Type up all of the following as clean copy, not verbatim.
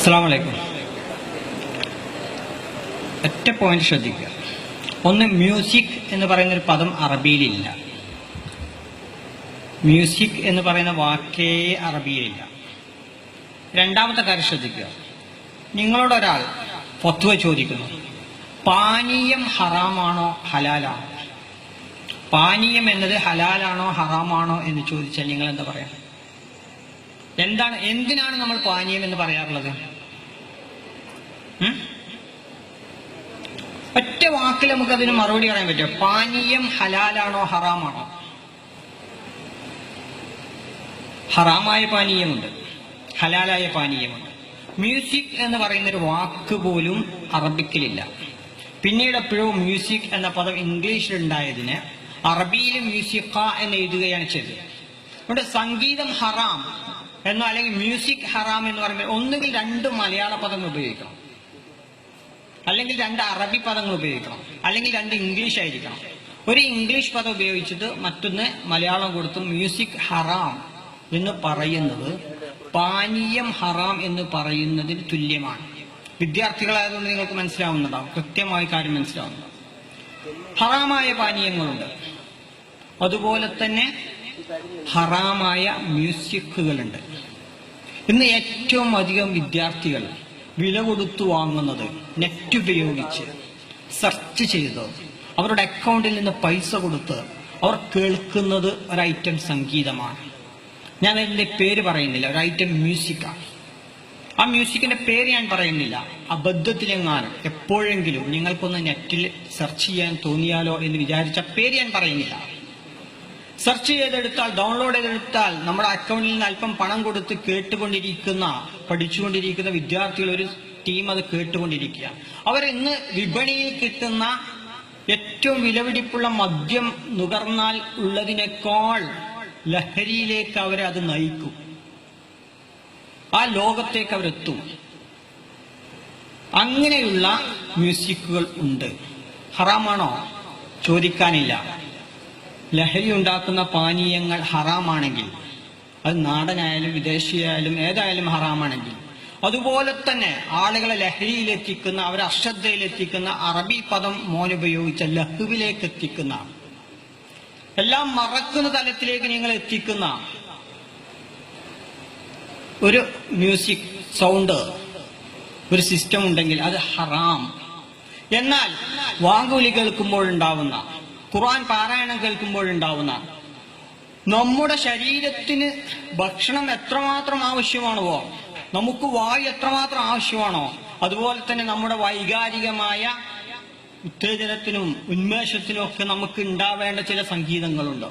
അസ്സലാമു അലൈക്കും. ഒറ്റ പോയിന്റ് ശ്രദ്ധിക്കുക. ഒന്ന്, മ്യൂസിക് എന്ന് പറയുന്നൊരു പദം അറബിയിലില്ല. മ്യൂസിക് എന്ന് പറയുന്ന വാക്കേ അറബിയിലില്ല. രണ്ടാമത്തെ കാര്യം ശ്രദ്ധിക്കുക. നിങ്ങളോടൊരാൾ ഫത്വ ചോദിക്കുന്നു, പാനീയം ഹറാമാണോ ഹലാലാണോ? പാനീയം എന്നത് ഹലാലാണോ ഹറാമാണോ എന്ന് ചോദിച്ചാൽ നിങ്ങൾ എന്താ പറയാ? എന്തിനാണ് നമ്മൾ പാനീയം എന്ന് പറയാറുള്ളത്? ഒറ്റ വാക്കിൽ നമുക്ക് അതിന് മറുപടി പറയാൻ പറ്റും. പാനീയം ഹലാലാണോ ഹറാമാണോ? ഹറാമായ പാനീയമുണ്ട്, ഹലാലായ പാനീയമുണ്ട്. മ്യൂസിക് എന്ന് പറയുന്നൊരു വാക്ക് പോലും അറബിക്കിലില്ല. പിന്നീട് എപ്പോഴും മ്യൂസിക് എന്ന പദം ഇംഗ്ലീഷിലുണ്ടായതിന് അറബിയിലും മ്യൂസിക്ക എന്ന് എഴുതുകയാണ് ചെയ്തത്. അതുകൊണ്ട് സംഗീതം ഹറാം എന്നോ അല്ലെങ്കിൽ മ്യൂസിക് ഹറാം എന്ന് പറയുമ്പോൾ ഒന്നുകിൽ 2 മലയാള പദങ്ങൾ ഉപയോഗിക്കണം, അല്ലെങ്കിൽ 2 അറബി പദങ്ങൾ ഉപയോഗിക്കണം, അല്ലെങ്കിൽ 2 ഇംഗ്ലീഷ് ആയിരിക്കണം. ഒരു ഇംഗ്ലീഷ് പദം ഉപയോഗിച്ചിട്ട് മറ്റൊന്ന് മലയാളം കൊടുത്ത് മ്യൂസിക് ഹറാം എന്ന് പറയുന്നത് പാനീയം ഹറാം എന്ന് പറയുന്നതിന് തുല്യമാണ്. വിദ്യാർത്ഥികളായതുകൊണ്ട് നിങ്ങൾക്ക് മനസ്സിലാവുന്നുണ്ടാവും, കൃത്യമായ കാര്യം മനസ്സിലാവുന്നുണ്ടാവും. ഹറാമായ പാനീയങ്ങളുണ്ട്, അതുപോലെ തന്നെ ഹറാമായ മ്യൂസിക്കുകളുണ്ട്. ഇന്ന് ഏറ്റവും അധികം വിദ്യാർത്ഥികൾ വില കൊടുത്തു വാങ്ങുന്നത് നെറ്റ് ഉപയോഗിച്ച് സെർച്ച് ചെയ്ത് അവരുടെ അക്കൗണ്ടിൽ നിന്ന് പൈസ കൊടുത്ത് അവർ കേൾക്കുന്നത് ഒരൈറ്റം സംഗീതമാണ്. ഞാൻ അതിന്റെ പേര് പറയുന്നില്ല, ഒരു ഐറ്റം മ്യൂസിക്കാണ്. ആ മ്യൂസിക്കിന്റെ പേര് ഞാൻ പറയുന്നില്ല. അബദ്ധത്തിലെങ്ങാനും എപ്പോഴെങ്കിലും നിങ്ങൾക്കൊന്ന് നെറ്റിൽ സെർച്ച് ചെയ്യാൻ തോന്നിയാലോ എന്ന് വിചാരിച്ച പേര് ഞാൻ പറയുന്നില്ല. സെർച്ച് ചെയ്തെടുത്താൽ, ഡൗൺലോഡ് ചെയ്തെടുത്താൽ നമ്മുടെ അക്കൗണ്ടിൽ നിന്ന് അല്പം പണം കൊടുത്ത് പഠിച്ചുകൊണ്ടിരിക്കുന്ന വിദ്യാർത്ഥികൾ ഒരു ടീം അത് കേട്ടുകൊണ്ടിരിക്കുക. അവരിന്ന് വിപണിയിൽ കിട്ടുന്ന ഏറ്റവും വിലപിടിപ്പുള്ള മദ്യം നുകർന്നാൽ ഉള്ളതിനേക്കാൾ ലഹരിയിലേക്ക് അവരെ അത് നയിക്കും. ആ ലോകത്തേക്ക് അവരെത്തും. അങ്ങനെയുള്ള മ്യൂസിക്കുകൾ ഉണ്ട്. ഹറാമാണോ? ചോദിക്കാനില്ല. ലഹരി ഉണ്ടാക്കുന്ന പാനീയങ്ങൾ ഹറാമാണെങ്കിൽ, അത് നാടനായാലും വിദേശിയായാലും ഏതായാലും ഹറാമാണെങ്കിൽ, അതുപോലെ തന്നെ ആളുകളെ ലഹരിയിലെത്തിക്കുന്ന, അവരെ അശ്രദ്ധയിലെത്തിക്കുന്ന, അറബി പദം മോനുപയോഗിച്ച ലഹുവിലേക്ക് എത്തിക്കുന്ന, എല്ലാം മറക്കുന്ന തലത്തിലേക്ക് നിങ്ങൾ എത്തിക്കുന്ന ഒരു മ്യൂസിക് സൗണ്ട്, ഒരു സിസ്റ്റം ഉണ്ടെങ്കിൽ അത് ഹറാം. എന്നാൽ വാങ്കുവിളി കേൾക്കുമ്പോഴുണ്ടാവുന്ന, ഖുർആൻ പാരായണം കേൾക്കുമ്പോഴുണ്ടാവുന്ന, നമ്മുടെ ശരീരത്തിന് ഭക്ഷണം എത്രമാത്രം ആവശ്യമാണോ, നമുക്ക് വായു എത്രമാത്രം ആവശ്യമാണോ, അതുപോലെ തന്നെ നമ്മുടെ വൈകാരികമായ ഉത്തേജനത്തിനും ഉന്മേഷത്തിനും ഒക്കെ നമുക്ക് ഉണ്ടാവേണ്ട ചില സംഗീതങ്ങളുണ്ട്.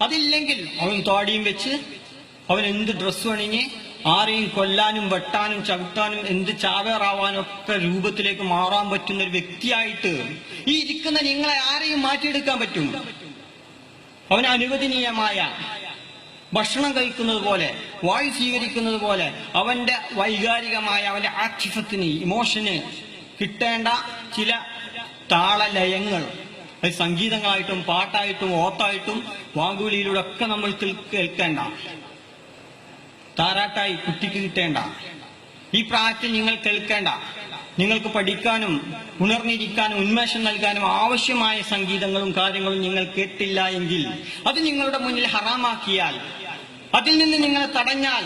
അതില്ലെങ്കിൽ അവൻ താടിയും വെച്ച്, അവൻ എന്ത് ഡ്രസ്സ് അണിഞ്ഞ് ആരെയും കൊല്ലാനും വെട്ടാനും ചവിട്ടാനും എന്ത് ചാവേറാവാനും ഒക്കെ രൂപത്തിലേക്ക് മാറാൻ പറ്റുന്ന ഒരു വ്യക്തിയായിട്ട് ഈ ഇരിക്കുന്ന നിങ്ങളെ ആരെയും മാറ്റിയെടുക്കാൻ പറ്റും? അവന് അനുവദനീയമായ ഭക്ഷണം കഴിക്കുന്നത് പോലെ, വായു സ്വീകരിക്കുന്നത് പോലെ, അവന്റെ വൈകാരികമായ, അവന്റെ ആക്ഷിഫത്തിന്, ഇമോഷന് കിട്ടേണ്ട ചില താളലയങ്ങൾ, അത് സംഗീതങ്ങളായിട്ടും പാട്ടായിട്ടും ഓത്തായിട്ടും വാങ്കുവിളിയിലൂടെ ഒക്കെ നമ്മൾ കേൾക്കേണ്ട, താരാട്ടായി കുട്ടിക്ക് കിട്ടേണ്ട, ഈ പ്രായത്തിൽ നിങ്ങൾ കേൾക്കേണ്ട, നിങ്ങൾക്ക് പഠിക്കാനും ഉണർന്നിരിക്കാനും ഉന്മേഷം നൽകാനും ആവശ്യമായ സംഗീതങ്ങളും കാര്യങ്ങളും നിങ്ങൾ കേട്ടില്ല എങ്കിൽ, അത് നിങ്ങളുടെ മുന്നിൽ ഹറാമാക്കിയാൽ, അതിൽ നിന്ന് നിങ്ങളെ തടഞ്ഞാൽ,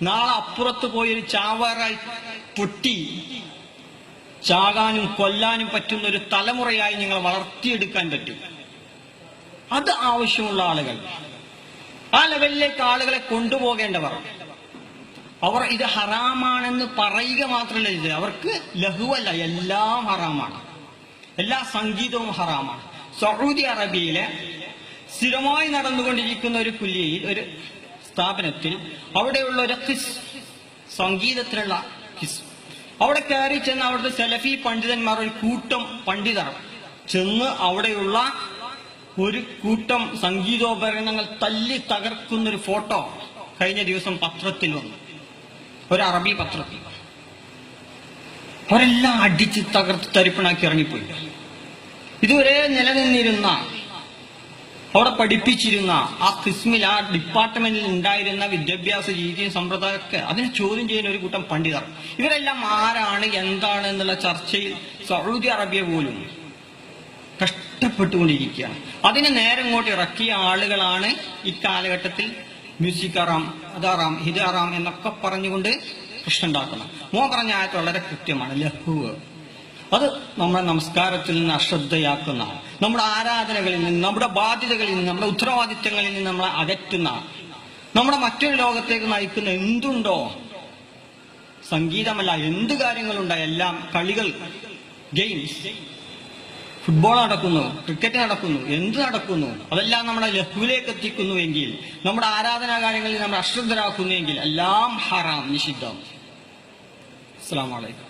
നാളെ അപ്പുറത്ത് പോയൊരു ചാവാറായി പൊട്ടി ചാകാനും കൊല്ലാനും പറ്റുന്ന ഒരു തലമുറയായി നിങ്ങൾ വളർത്തിയെടുക്കാൻ പറ്റും. അത് ആവശ്യമുള്ള ആളുകൾ, ആ ലെവലിലേക്ക് ആളുകളെ കൊണ്ടുപോകേണ്ടവർ, അവർ ഇത് ഹറാമാണെന്ന് പറയുക മാത്രമല്ല, ഇത് അവർക്ക് ലഹുവല്ല, എല്ലാം ഹറാമാണ്, എല്ലാ സംഗീതവും ഹറാമാണ്. സൗദി അറേബ്യയിലെ സ്ഥിരമായി നടന്നുകൊണ്ടിരിക്കുന്ന ഒരു കുല്യയിൽ, ഒരു സ്ഥാപനത്തിൽ, അവിടെയുള്ള ഒരു ഖിസ്, സംഗീതത്തിലുള്ള ഖിസ്, അവിടെ കയറി ചെന്ന് അവിടുത്തെ സെലഫി പണ്ഡിതന്മാർ, ഒരു കൂട്ടം പണ്ഡിതർ ചെന്ന് അവിടെയുള്ള ഒരു കൂട്ടം സംഗീതോപകരണങ്ങൾ തല്ലി തകർക്കുന്നൊരു ഫോട്ടോ കഴിഞ്ഞ ദിവസം പത്രത്തിൽ വന്നു, ഒരു അറബി പത്രത്തിൽ. അവരെല്ലാം അടിച്ച് തകർത്ത് തരിപ്പണാക്കി ഇറങ്ങിപ്പോയി. ഇതുവരെ നിലനിന്നിരുന്ന അവിടെ പഠിപ്പിച്ചിരുന്ന ആ കിസ്മിൽ, ആ ഡിപ്പാർട്ട്മെന്റിൽ ഉണ്ടായിരുന്ന വിദ്യാഭ്യാസ രീതിയും സമ്പ്രദായമൊക്കെ അതിനെ ചോദ്യം ചെയ്യുന്ന ഒരു കൂട്ടം പണ്ഡിതർ. ഇവരെല്ലാം ആരാണ്, എന്താണ് എന്നുള്ള ചർച്ചയിൽ സൗദി അറേബ്യ പോലും കഷ്ടപ്പെട്ടുകൊണ്ടിരിക്കുകയാണ്. അതിനെ നേരെ ഇങ്ങോട്ട് ഇറക്കിയ ആളുകളാണ് ഇക്കാലഘട്ടത്തിൽ മ്യൂസിക് ഹറാം, അതാറാം, ഹിദാറാം എന്നൊക്കെ പറഞ്ഞുകൊണ്ട് പ്രശ്നം ഉണ്ടാക്കുന്നത്. മോൻ പറഞ്ഞ ആയത്ത് വളരെ കൃത്യമാണ്. ലഹുവ് അത് നമ്മുടെ നമസ്കാരത്തിൽ നിന്ന് അശ്രദ്ധയാക്കുന്ന, നമ്മുടെ ആരാധനകളിൽ നിന്ന്, നമ്മുടെ ബാധ്യതകളിൽ നിന്ന്, നമ്മുടെ ഉത്തരവാദിത്തങ്ങളിൽ നിന്ന് നമ്മളെ അകറ്റുന്ന, നമ്മുടെ മറ്റൊരു ലോകത്തേക്ക് നയിക്കുന്ന എന്തുണ്ടോ, സംഗീതമല്ല എന്ത് കാര്യങ്ങളുണ്ടോ, എല്ലാം കളികൾ, ഗെയിംസ്, ഫുട്ബോൾ നടക്കുന്നു, ക്രിക്കറ്റ് നടക്കുന്നു, എന്ത് നടക്കുന്നു, അതെല്ലാം നമ്മളെ ലഹുവിലേക്ക് എത്തിക്കുന്നുവെങ്കിൽ, നമ്മുടെ ആരാധനാ കാര്യങ്ങളിൽ നമ്മൾ അശ്രദ്ധരാക്കുന്നുവെങ്കിൽ എല്ലാം ഹറാം, നിഷിദ്ധം. അസ്സലാമു അലൈക്കും.